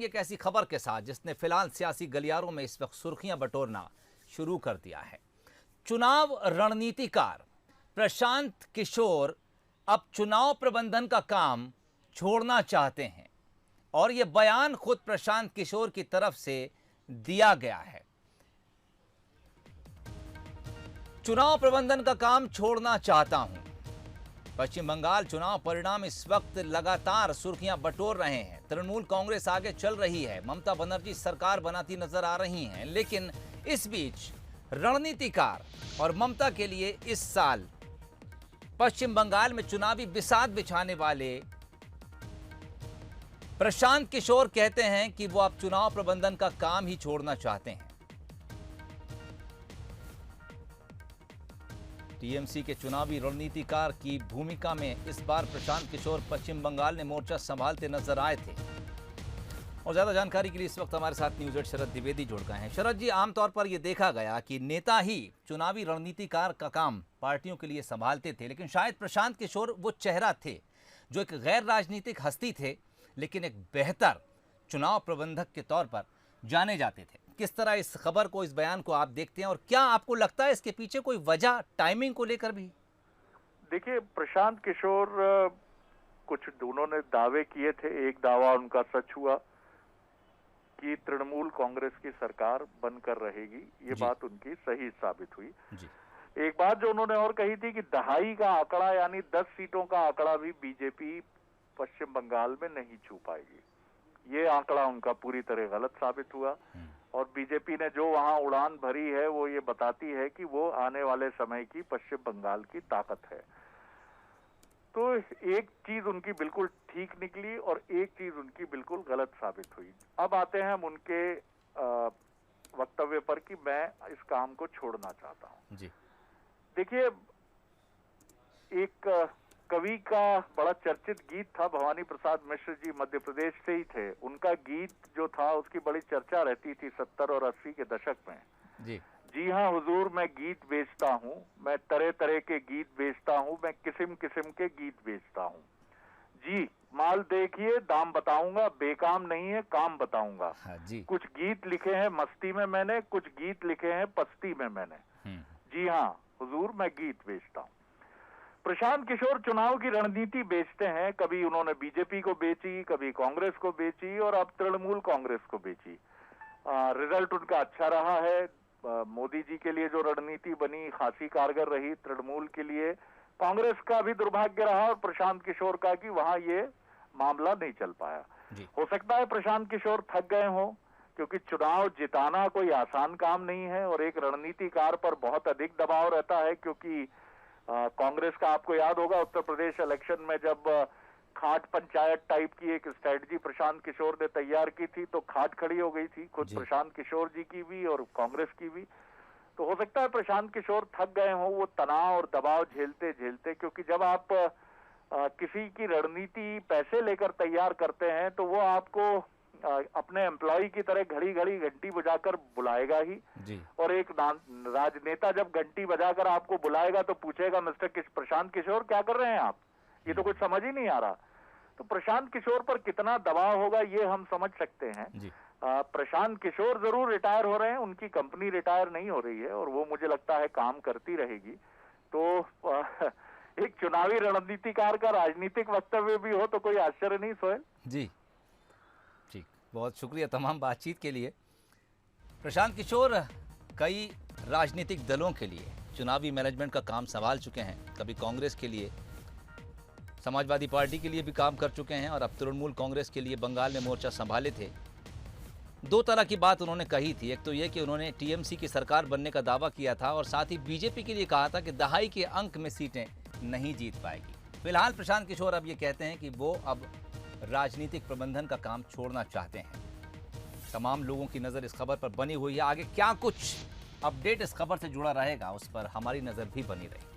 एक ऐसी खबर के साथ जिसने फिलहाल सियासी गलियारों में इस वक्त सुर्खियां बटोरना शुरू कर दिया है। चुनाव रणनीतिकार प्रशांत किशोर अब चुनाव प्रबंधन का काम छोड़ना चाहते हैं और यह बयान खुद प्रशांत किशोर की तरफ से दिया गया है। चुनाव प्रबंधन का काम छोड़ना चाहता हूं। पश्चिम बंगाल चुनाव परिणाम इस वक्त लगातार सुर्खियां बटोर रहे हैं। तृणमूल कांग्रेस आगे चल रही है, ममता बनर्जी सरकार बनाती नजर आ रही हैं, लेकिन इस बीच रणनीतिकार और ममता के लिए इस साल पश्चिम बंगाल में चुनावी बिसात बिछाने वाले प्रशांत किशोर कहते हैं कि वो अब चुनाव प्रबंधन का काम ही छोड़ना चाहते हैं। टीएमसी के चुनावी रणनीतिकार की भूमिका में इस बार प्रशांत किशोर पश्चिम बंगाल में मोर्चा संभालते नजर आए थे। और ज्यादा जानकारी के लिए इस वक्त हमारे साथ न्यूज़ 8 शरद द्विवेदी जुड़ गए हैं। शरद जी, आमतौर पर यह देखा गया कि नेता ही चुनावी रणनीतिकार का काम पार्टियों के लिए संभालते थे, लेकिन शायद प्रशांत किशोर वो चेहरा थे जो एक गैर राजनीतिक हस्ती थे, लेकिन एक बेहतर चुनाव प्रबंधक के तौर पर जाने जाते थे। किस तरह इस खबर को, इस बयान को आप देखते हैं और क्या आपको लगता है इसके पीछे कोई वजह टाइमिंग को लेकर भी? देखिए, प्रशांत किशोर कुछ उन्होंने दावे किए थे। एक दावा उनका सच हुआ कि तृणमूल कांग्रेस की सरकार बनकर रहेगी। ये बात उनकी सही साबित हुई जी। एक बात जो उन्होंने और कही थी कि दहाई का आंकड़ा यानी 10 सीटों का आंकड़ा भी बीजेपी पश्चिम बंगाल में नहीं छू पाएगी। ये आंकड़ा उनका पूरी तरह गलत साबित हुआ और बीजेपी ने जो वहां उड़ान भरी है वो ये बताती है कि वो आने वाले समय की पश्चिम बंगाल की ताकत है। तो एक चीज उनकी बिल्कुल ठीक निकली और एक चीज उनकी बिल्कुल गलत साबित हुई। अब आते हैं हम उनके वक्तव्य पर कि मैं इस काम को छोड़ना चाहता हूं जी। देखिए, एक कवि का बड़ा चर्चित गीत था, भवानी प्रसाद मिश्र जी मध्य प्रदेश से ही थे। उनका गीत जो था उसकी बड़ी चर्चा रहती थी 70 और 80 के दशक में। जी हाँ हुजूर, मैं गीत बेचता हूँ, मैं तरह तरह के गीत बेचता हूँ, मैं किस्म किस्म के गीत बेचता हूँ जी। माल देखिए, दाम बताऊंगा, बेकाम नहीं है, काम बताऊंगा। जी। कुछ गीत लिखे हैं मस्ती में मैंने, कुछ गीत लिखे हैं पस्ती में मैंने। जी हाँ हुजूर, मैं गीत बेचता हूँ। प्रशांत किशोर चुनाव की रणनीति बेचते हैं। कभी उन्होंने बीजेपी को बेची, कभी कांग्रेस को बेची और अब तृणमूल कांग्रेस को बेची। रिजल्ट उनका अच्छा रहा है। मोदी जी के लिए जो रणनीति बनी खासी कारगर रही। तृणमूल के लिए कांग्रेस का भी दुर्भाग्य रहा और प्रशांत किशोर का कि वहां ये मामला नहीं चल पाया। हो सकता है प्रशांत किशोर थक गए हों, क्योंकि चुनाव जिताना कोई आसान काम नहीं है और एक रणनीतिकार पर बहुत अधिक दबाव रहता है। क्योंकि कांग्रेस का आपको याद होगा उत्तर प्रदेश इलेक्शन में जब खाट पंचायत टाइप की एक स्ट्रेटजी प्रशांत किशोर ने तैयार की थी तो खाट खड़ी हो गई थी, खुद प्रशांत किशोर जी की भी और कांग्रेस की भी। तो हो सकता है प्रशांत किशोर थक गए हों वो तनाव और दबाव झेलते झेलते, क्योंकि जब आप किसी की रणनीति पैसे लेकर तैयार करते हैं तो वो आपको अपने एम्प्लॉय की तरह घड़ी घड़ी घंटी बजाकर बुलाएगा ही जी। और एक राजनेता जब घंटी बजाकर आपको बुलाएगा तो पूछेगा, मिस्टर प्रशांत किशोर क्या कर रहे हैं आप? ये तो कुछ समझ ही नहीं आ रहा। तो प्रशांत किशोर पर कितना दबाव होगा ये हम समझ सकते हैं। प्रशांत किशोर जरूर रिटायर हो रहे हैं, उनकी कंपनी रिटायर नहीं हो रही है और वो मुझे लगता है काम करती रहेगी। तो एक चुनावी रणनीतिकार का राजनीतिक वक्तव्य भी हो तो कोई आश्चर्य नहीं सोहेल जी। ठीक, बहुत शुक्रिया तमाम बातचीत के लिए। प्रशांत किशोर कई राजनीतिक दलों के लिए चुनावी मैनेजमेंट का काम संभाल चुके हैं। कभी कांग्रेस के लिए, समाजवादी पार्टी के लिए भी काम कर चुके हैं और अब तृणमूल कांग्रेस के लिए बंगाल में मोर्चा संभाले थे। दो तरह की बात उन्होंने कही थी। एक तो ये कि उन्होंने टीएमसी की सरकार बनने का दावा किया था और साथ ही बीजेपी के लिए कहा था कि दहाई के अंक में सीटें नहीं जीत पाएगी। फिलहाल प्रशांत किशोर अब ये कहते हैं कि वो अब राजनीतिक प्रबंधन का काम छोड़ना चाहते हैं। तमाम लोगों की नज़र इस खबर पर बनी हुई है। आगे क्या कुछ अपडेट इस खबर से जुड़ा रहेगा उस पर हमारी नज़र भी बनी रहेगी।